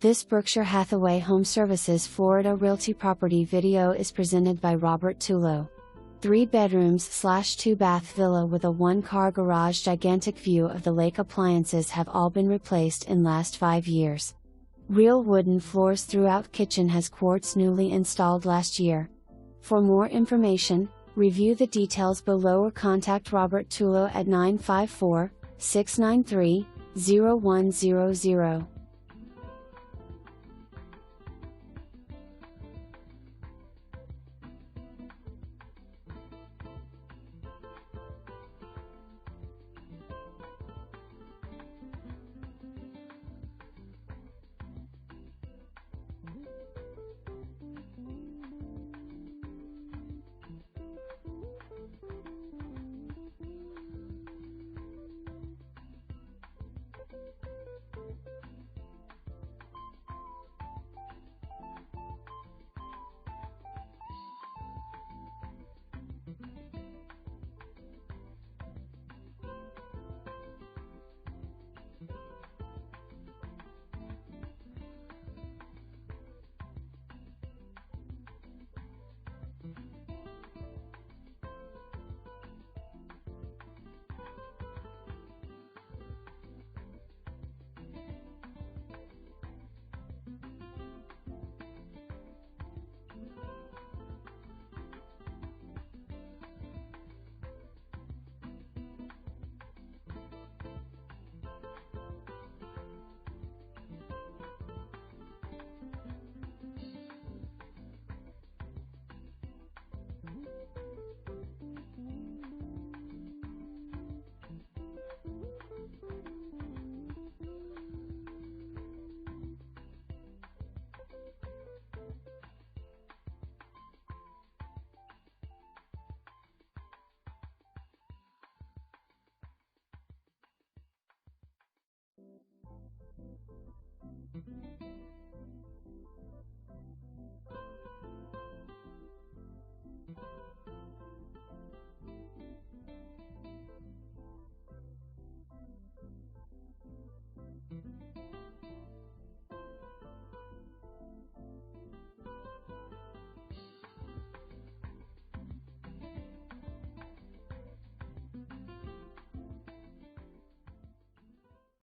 This Berkshire Hathaway HomeServices Florida Realty property video is presented by Robert Tullo. 3 bedrooms/2 bath villa with a 1-car garage, gigantic view of the lake. Appliances have all been replaced in last 5 years. Real wooden floors throughout. Kitchen has quartz, newly installed last year. For more information, review the details below or contact Robert Tullo at 954-693-0100.